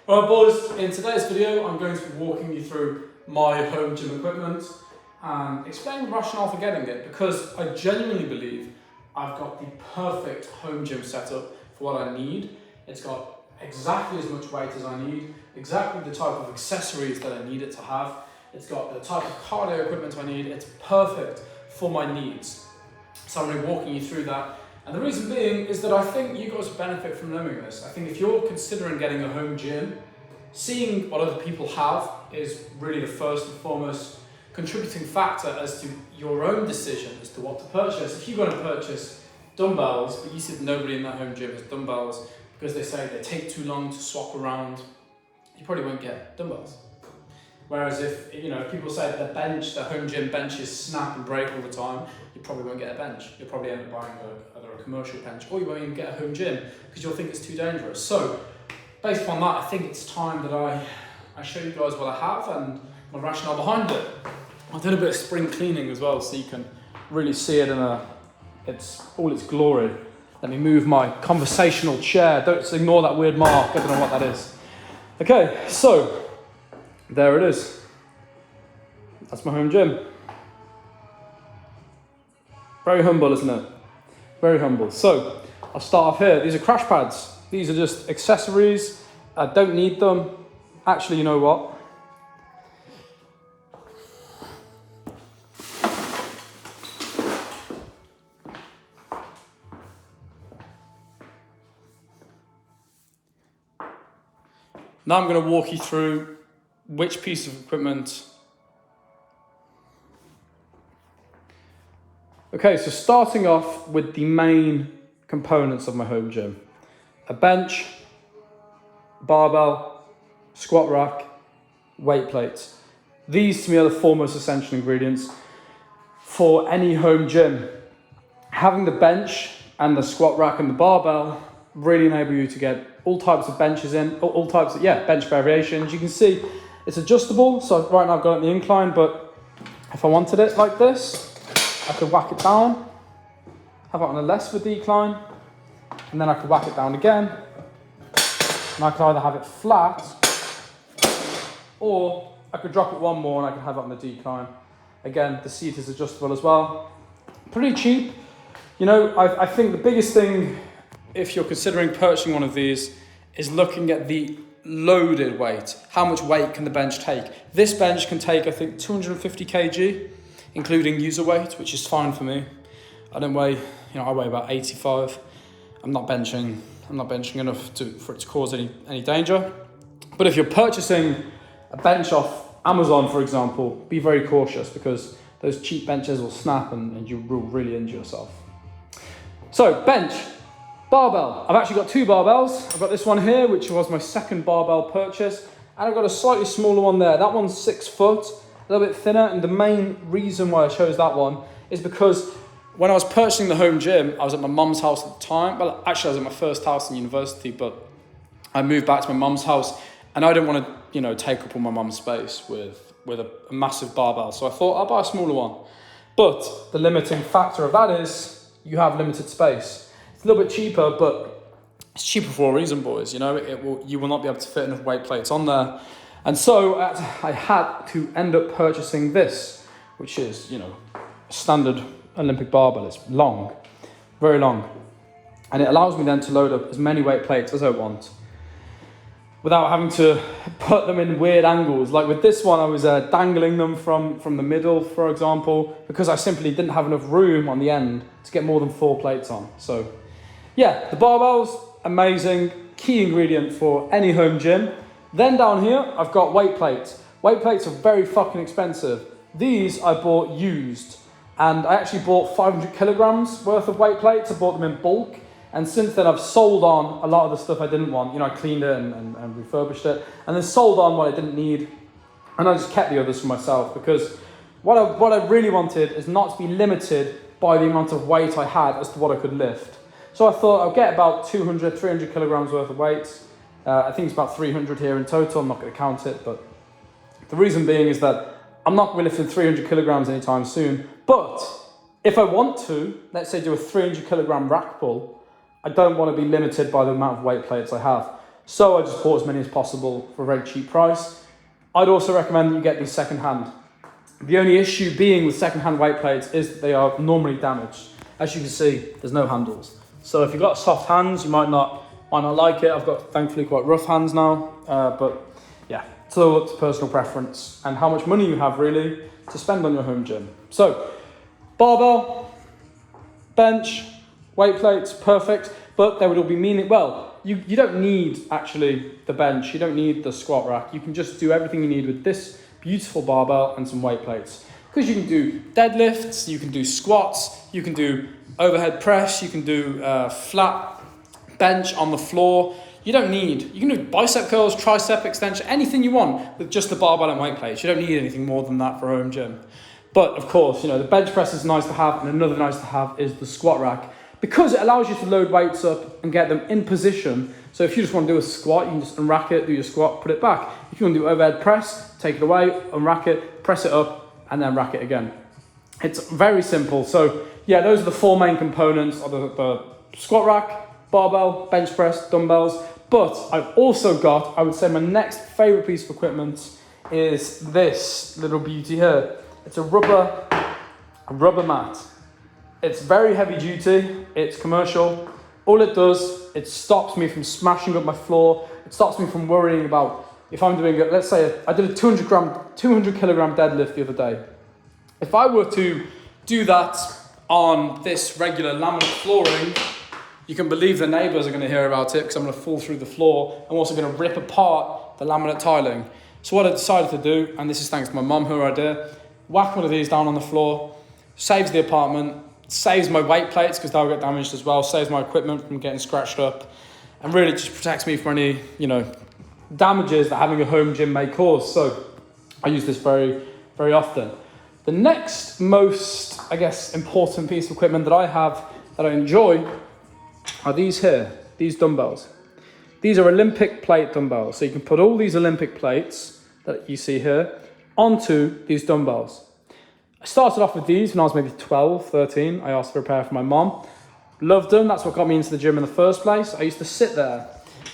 Alright boys, in today's video I'm going to be walking you through my home gym equipment and explain the rationale for getting it, because I genuinely believe I've got the perfect home gym setup for what I need. It's got exactly as much weight as I need, exactly the type of accessories that I need it to have. It's got the type of cardio equipment I need. It's perfect for my needs. So I'm going to be walking you through that. And the reason being is that I think you guys benefit from knowing this. I think if you're considering getting a home gym, seeing what other people have is really the first and foremost contributing factor as to your own decision as to what to purchase. If you're going to purchase dumbbells, but you see that nobody in that home gym has dumbbells because they say they take too long to swap around, you probably won't get dumbbells. Whereas if people say the bench, the home gym benches snap and break all the time, you probably won't get a bench. You'll probably end up buying either a commercial bench, or you won't even get a home gym because you'll think it's too dangerous. So based upon that, I think it's time that I show you guys what I have and my rationale behind it. I did a bit of spring cleaning as well, so you can really see it in its glory. Let me move my conversational chair. Don't ignore that weird mark. I don't know what that is. Okay, so there it is. That's my home gym. Very humble, isn't it? Very humble. So I'll start off here. These are crash pads. These are just accessories. I don't need them. Actually, you know what? Now I'm going to walk you through which piece of equipment. Okay, so starting off with the main components of my home gym. A bench, barbell, squat rack, weight plates. These to me are the foremost essential ingredients for any home gym. Having the bench and the squat rack and the barbell really enable you to get all types of benches in, all types of bench variations. You can see it's adjustable, so right now I've got it in the incline, but if I wanted it like this, I could whack it down, have it on a less of a decline, and then I could whack it down again, and I could either have it flat, or I could drop it one more and I could have it on the decline. Again, the seat is adjustable as well. Pretty cheap. I think the biggest thing, if you're considering purchasing one of these, is looking at the loaded weight. How much weight can the bench take? This bench can take, I think, 250 kg, including user weight, which is fine for me. I don't weigh, I weigh about 85. I'm not benching enough for it to cause any danger. But if you're purchasing a bench off Amazon, for example, be very cautious, because those cheap benches will snap and you will really injure yourself. So, bench. Barbell. I've actually got two barbells. I've got this one here, which was my second barbell purchase, and I've got a slightly smaller one there. That one's 6 foot, a little bit thinner, and the main reason why I chose that one is because when I was purchasing the home gym, I was at my mum's house at the time. Well, actually, I was at my first house in university, but I moved back to my mum's house, and I didn't want to, take up all my mum's space with a massive barbell. So I thought I'll buy a smaller one. But the limiting factor of that is you have limited space. It's a little bit cheaper, but it's cheaper for a reason, boys. You will not be able to fit enough weight plates on there. And so I had to end up purchasing this, which is, a standard Olympic barbell. It's long, very long. And it allows me then to load up as many weight plates as I want without having to put them in weird angles. Like with this one, I was dangling them from the middle, for example, because I simply didn't have enough room on the end to get more than 4 plates on. So yeah, the barbells, amazing, key ingredient for any home gym. Then down here, I've got weight plates. Weight plates are very fucking expensive. These I bought used, and I actually bought 500 kilograms worth of weight plates. I bought them in bulk, and since then I've sold on a lot of the stuff I didn't want. I cleaned it and refurbished it, and then sold on what I didn't need, and I just kept the others for myself, because what I really wanted is not to be limited by the amount of weight I had as to what I could lift. So I thought I'll get about 200, 300 kilograms worth of weights. I think it's about 300 here in total. I'm not going to count it, but the reason being is that I'm not going to be lifting 300 kilograms anytime soon. But if I want to, let's say do a 300 kilogram rack pull, I don't want to be limited by the amount of weight plates I have. So I just bought as many as possible for a very cheap price. I'd also recommend that you get these second-hand. The only issue being with second-hand weight plates is that they are normally damaged. As you can see, there's no handles. So if you've got soft hands, you might not like it. I've got, thankfully, quite rough hands now. But yeah, it's all up to personal preference and how much money you have, really, to spend on your home gym. So, barbell, bench, weight plates, perfect. But they would all be you don't need, actually, the bench. You don't need the squat rack. You can just do everything you need with this beautiful barbell and some weight plates. Because you can do deadlifts, you can do squats, you can do overhead press, you can do flat bench on the floor. You can do bicep curls, tricep extension, anything you want with just the barbell and weight plates. You don't need anything more than that for a home gym. But of course, the bench press is nice to have, and another nice to have is the squat rack, because it allows you to load weights up and get them in position. So if you just want to do a squat, you can just unrack it, do your squat, put it back. If you want to do overhead press, take it away, unrack it, press it up, and then rack it again. It's very simple. So yeah, those are the four main components of the squat rack, barbell, bench press, dumbbells. But I've also got, I would say my next favorite piece of equipment is this little beauty here. It's a rubber mat. It's very heavy duty, it's commercial. All it does, it stops me from smashing up my floor. It stops me from worrying about if I'm doing it. Let's say I did a 200 kilogram deadlift the other day. If I were to do that on this regular laminate flooring, you can believe the neighbours are going to hear about it, because I'm going to fall through the floor. I'm also going to rip apart the laminate tiling. So what I decided to do, and this is thanks to my mum, her idea, whack one of these down on the floor, saves the apartment, saves my weight plates because they'll get damaged as well, saves my equipment from getting scratched up, and really just protects me from any, damages that having a home gym may cause. So I use this very, very often. The next most, important piece of equipment that I have that I enjoy are these here, these dumbbells. These are Olympic plate dumbbells. So you can put all these Olympic plates that you see here onto these dumbbells. I started off with these when I was maybe 12, 13. I asked for a pair from my mom. Loved them. That's what got me into the gym in the first place. I used to sit there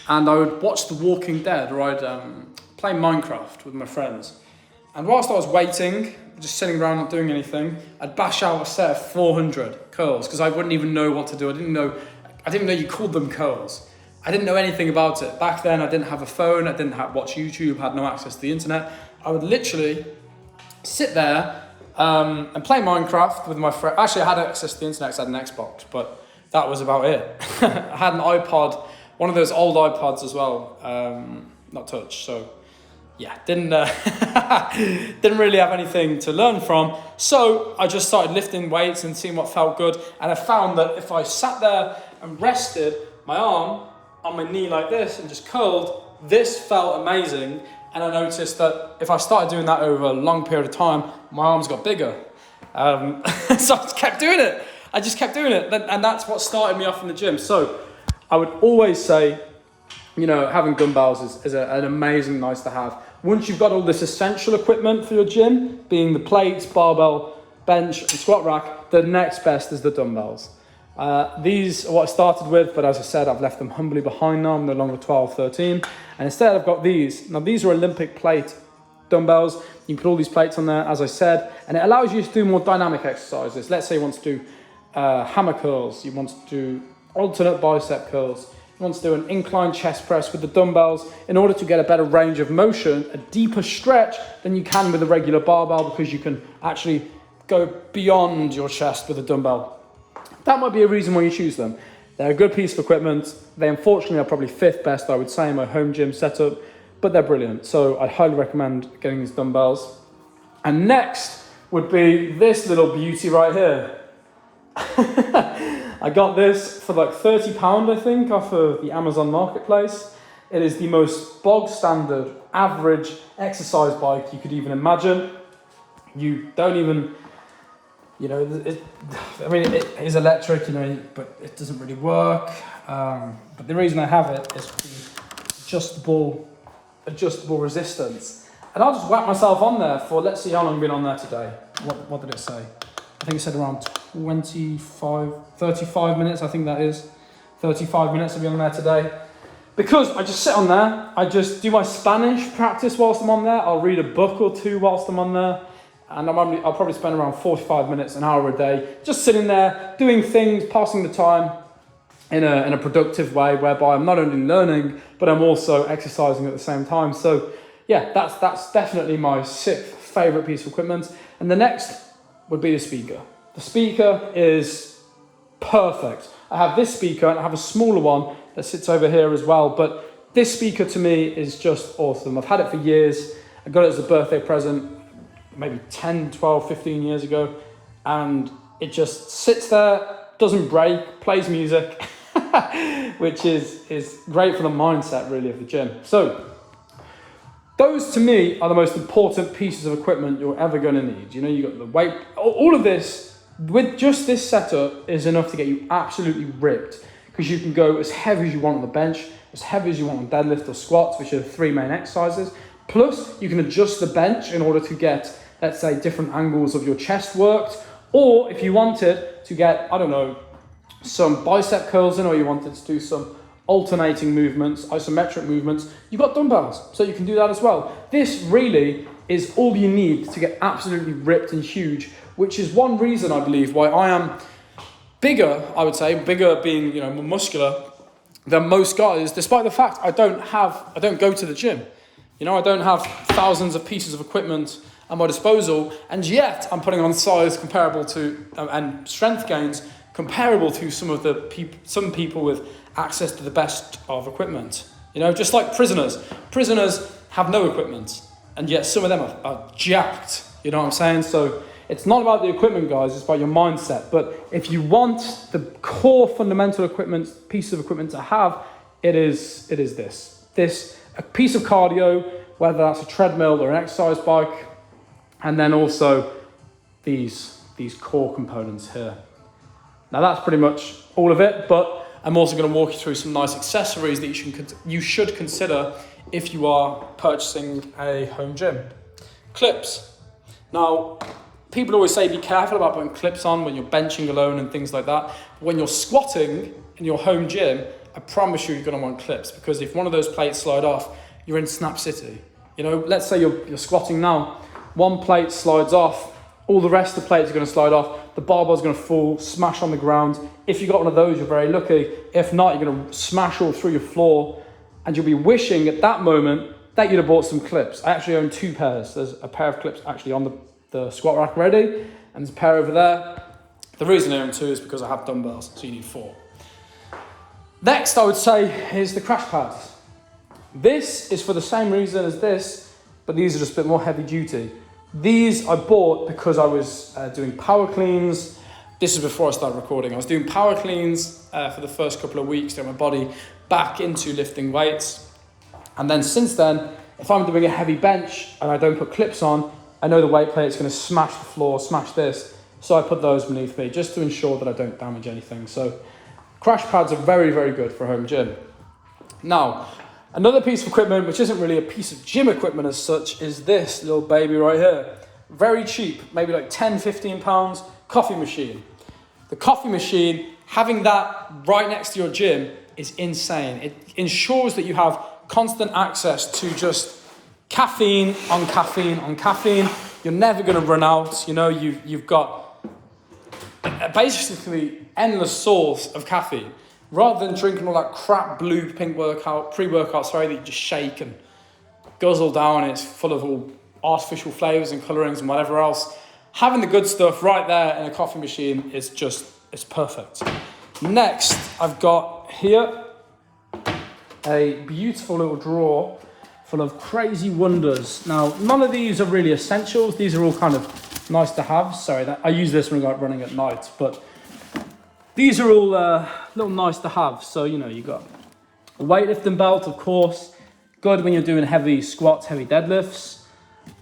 and I would watch The Walking Dead, or I'd play Minecraft with my friends. And whilst I was waiting, just sitting around not doing anything, I'd bash out a set of 400 curls because I wouldn't even know what to do. I didn't even know you called them curls. I didn't know anything about it. Back then, I didn't have a phone. I didn't watch YouTube, had no access to the internet. I would literally sit there and play Minecraft with my friend. Actually, I had access to the internet because I had an Xbox, but that was about it. I had an iPod, one of those old iPods as well, not touch, so yeah, didn't really have anything to learn from. So I just started lifting weights and seeing what felt good, and I found that if I sat there and rested my arm on my knee like this and just curled, this felt amazing. And I noticed that if I started doing that over a long period of time, my arms got bigger. So I just kept doing it. And that's what started me off in the gym. So I would always say, having dumbbells is an amazing nice to have. Once you've got all this essential equipment for your gym, being the plates, barbell, bench, and squat rack, the next best is the dumbbells. These are what I started with, but as I said, I've left them humbly behind now. I'm no longer 12, 13. And instead I've got these. Now these are Olympic plate dumbbells. You can put all these plates on there, as I said, and it allows you to do more dynamic exercises. Let's say you want to do hammer curls. You want to do alternate bicep curls. You want to do an incline chest press with the dumbbells in order to get a better range of motion, a deeper stretch than you can with a regular barbell, because you can actually go beyond your chest with a dumbbell. That might be a reason why you choose them. They're a good piece of equipment. They unfortunately are probably fifth best, I would say, in my home gym setup, but they're brilliant. So I highly recommend getting these dumbbells. And next would be this little beauty right here. I got this for like £30, I think, off of the Amazon Marketplace. It is the most bog standard, average exercise bike you could even imagine. You don't even... it is electric, but it doesn't really work. But the reason I have it is the adjustable resistance. And I'll just whack myself on there for, let's see how long I've been on there today. What did it say? I think it said around 35 minutes, I think that is. 35 minutes I'll be on there today. because I just sit on there, I just do my Spanish practice whilst I'm on there, I'll read a book or two whilst I'm on there, and I'll probably spend around 45 minutes, an hour a day, just sitting there, doing things, passing the time in a productive way, whereby I'm not only learning, but I'm also exercising at the same time. So yeah, that's definitely my 6th favourite piece of equipment. And the next would be the speaker. The speaker is perfect. I have this speaker and I have a smaller one that sits over here as well, but this speaker to me is just awesome. I've had it for years. I got it as a birthday present maybe 10, 12, 15 years ago, and it just sits there, doesn't break, plays music, which is great for the mindset really of the gym. So those to me are the most important pieces of equipment you're ever going to need. You know, you got the weight, all of this, with just this setup is enough to get you absolutely ripped, because you can go as heavy as you want on the bench, as heavy as you want on deadlift or squats, which are the 3 main exercises. Plus you can adjust the bench in order to get, let's say, different angles of your chest worked, or if you wanted to get, I don't know, some bicep curls in, or you wanted to do some alternating movements, isometric movements, you've got dumbbells, so you can do that as well. This really is all you need to get absolutely ripped and huge, which is one reason I believe why I am bigger, I would say, bigger being, you know, more muscular than most guys, despite the fact I don't go to the gym. You know, I don't have thousands of pieces of equipment at my disposal, and yet I'm putting on size comparable to, and strength gains comparable to some people with access to the best of equipment. You know, just like prisoners. Prisoners have no equipment, and yet some of them are jacked. You know what I'm saying? So it's not about the equipment, guys, it's about your mindset. But if you want the core fundamental piece of equipment to have, it is this. A piece of cardio, whether that's a treadmill or an exercise bike, and then also these core components here. Now that's pretty much all of it, but I'm also going to walk you through some nice accessories that you should consider if you are purchasing a home gym. Clips. Now, people always say be careful about putting clips on when you're benching alone and things like that. But when you're squatting in your home gym, I promise you're going to want clips, because if one of those plates slide off, you're in Snap City. You know, let's say you're squatting now, one plate slides off, all the rest of the plates are going to slide off, the barbell's going to fall, smash on the ground. If you got one of those, you're very lucky. If not, you're going to smash all through your floor, and you'll be wishing at that moment that you'd have bought some clips. I actually own 2 pairs. There's a pair of clips actually on the squat rack already, and there's a pair over there. The reason I own 2 is because I have dumbbells, so you need 4. Next, I would say, is the crash pads. This is for the same reason as this, but these are just a bit more heavy duty. These I bought because I was doing power cleans. This is before I started recording. I was doing power cleans for the first couple of weeks to get my body back into lifting weights. And then since then, if I'm doing a heavy bench and I don't put clips on, I know the weight plate's going to smash the floor, smash this. So I put those beneath me just to ensure that I don't damage anything. So crash pads are very, very good for a home gym. Now, another piece of equipment, which isn't really a piece of gym equipment as such, is this little baby right here. Very cheap, maybe like 10, 15 pounds, coffee machine. The coffee machine, having that right next to your gym is insane. It ensures that you have constant access to just caffeine on caffeine on caffeine. You're never going to run out. You know, you've got basically endless source of caffeine. Rather than drinking all that crap blue, pink pre-workout, that you just shake and guzzle down, it's full of all artificial flavours and colourings and whatever else. Having the good stuff right there in a coffee machine is it's perfect. Next, I've got here a beautiful little drawer full of crazy wonders. Now, none of these are really essentials. These are all kind of nice to have. Sorry, I use this when I'm running at night, but these are all little nice to have. So, you know, you got a weightlifting belt, of course. Good when you're doing heavy squats, heavy deadlifts.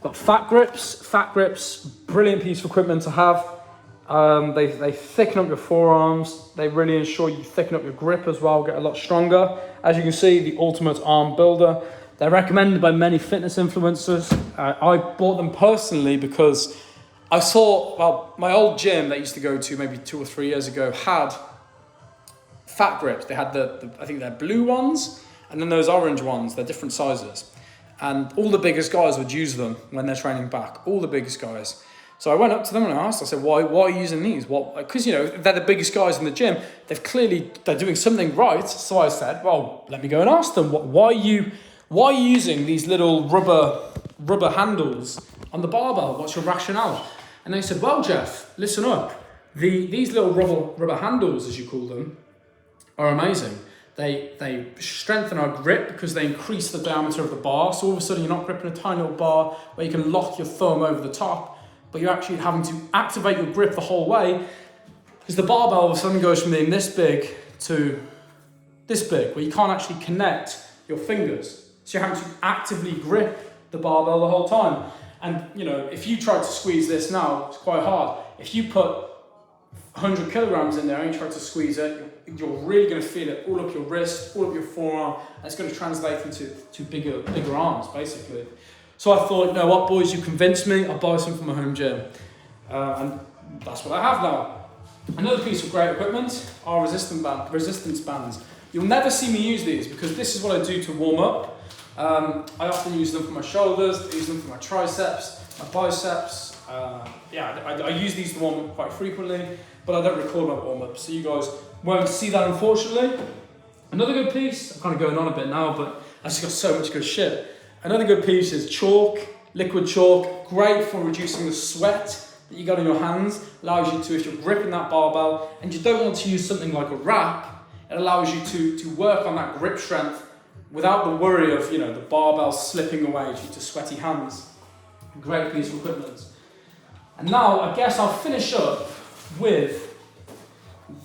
Got fat grips, brilliant piece of equipment to have. They thicken up your forearms. They really ensure you thicken up your grip as well, get a lot stronger. As you can see, the Ultimate Arm Builder. They're recommended by many fitness influencers. I bought them personally because I saw, my old gym that I used to go to maybe 2 or 3 years ago had fat grips. They had I think they're blue ones, And then those orange ones, they're different sizes. And all the biggest guys would use them when they're training back, all the biggest guys. So I went up to them and I asked, I said, why are you using these? Because, you know, they're the biggest guys in the gym. They're doing something right. So I said, well, let me go and ask them, why are you using these little rubber handles on the barbell? What's your rationale? And they said, well, Jeff, listen up. These little rubber handles, as you call them, are amazing. They strengthen our grip because they increase the diameter of the bar. So all of a sudden you're not gripping a tiny little bar where you can lock your thumb over the top, but you're actually having to activate your grip the whole way, because the barbell all of a sudden goes from being this big to this big, where you can't actually connect your fingers. So you're having to actively grip the barbell the whole time. And you know, if you try to squeeze this now, it's quite hard. If you put 100 kilograms in there and you try to squeeze it, you're really going to feel it all up your wrist, all up your forearm, and it's going to translate into bigger arms, basically. So I thought, you know what, boys, you convinced me, I'll buy some for my home gym. And that's what I have now. Another piece of great equipment are resistance bands. You'll never see me use these because this is what I do to warm up. I often use them for my shoulders, I use them for my triceps, my biceps. I use these to warm up quite frequently, but I don't record my warm-up, so you guys won't see that, unfortunately. Another good piece, I'm kind of going on a bit now, but I just got so much good shit. Another good piece is chalk, liquid chalk, great for reducing the sweat that you got on your hands. Allows you to, if you're gripping that barbell and you don't want to use something like a rack, it allows you to work on that grip strength without the worry of, you know, the barbell slipping away due to sweaty hands. Great piece of equipment. And now I guess I'll finish up with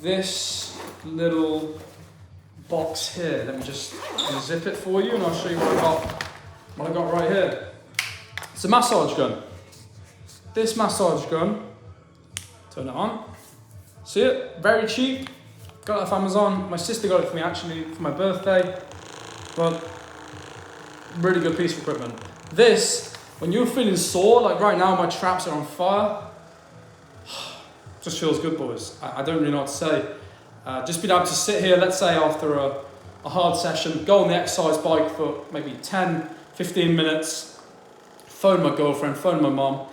this little box here. Let me just unzip it for you and I'll show you what I got right here. It's a massage gun. This massage gun, turn it on. See it? Very cheap. Got it off Amazon. My sister got it for me actually for my birthday. But really good piece of equipment. This, when you're feeling sore, like right now my traps are on fire, just feels good, boys. I don't really know what to say. Just being able to sit here, let's say after a hard session, go on the exercise bike for maybe 10, 15 minutes, phone my girlfriend, phone my mom,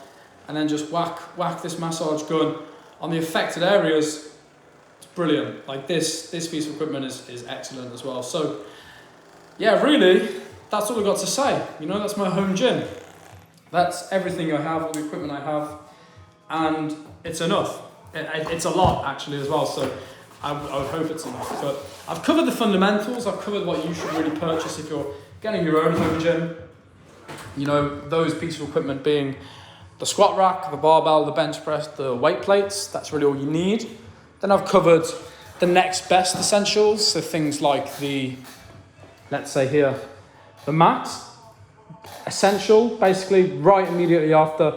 and then just whack this massage gun on the affected areas. It's brilliant. Like this piece of equipment is excellent as well. So yeah, really, that's all I've got to say. You know, that's my home gym. That's everything I have, all the equipment I have, and it's enough. It's a lot actually as well, so I would hope it's enough. But I've covered the fundamentals, I've covered what you should really purchase if you're getting your own home gym. You know, those pieces of equipment being the squat rack, the barbell, the bench press, the weight plates, that's really all you need. Then I've covered the next best essentials, so things like let's say here, the mat. Essential, basically right immediately after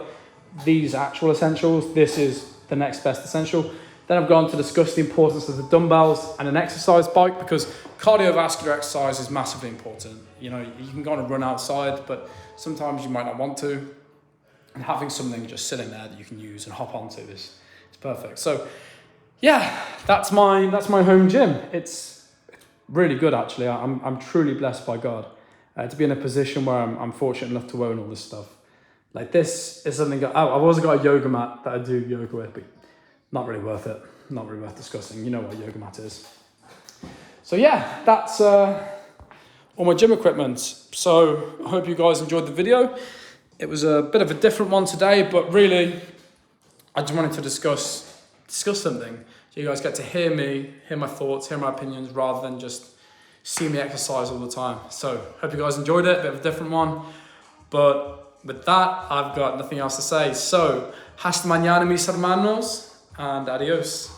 these actual essentials, this is the next best essential. Then I've gone to discuss the importance of the dumbbells and an exercise bike, because cardiovascular exercise is massively important. You know, you can go on a run outside, but sometimes you might not want to. And having something just sitting there that you can use and hop onto is perfect. So yeah, that's my home gym. It's really good actually. I'm truly blessed by God to be in a position where I'm fortunate enough to own all this stuff. Like this is something, I've also got a yoga mat that I do yoga with, but not really worth it. Not really worth discussing. You know what a yoga mat is. So yeah, that's all my gym equipment. So I hope you guys enjoyed the video. It was a bit of a different one today, but really I just wanted to discuss something. So you guys get to hear me, hear my thoughts, hear my opinions, rather than just see me exercise all the time. So hope you guys enjoyed it, a bit of a different one. But with that, I've got nothing else to say. So, hasta mañana mis hermanos, and adios.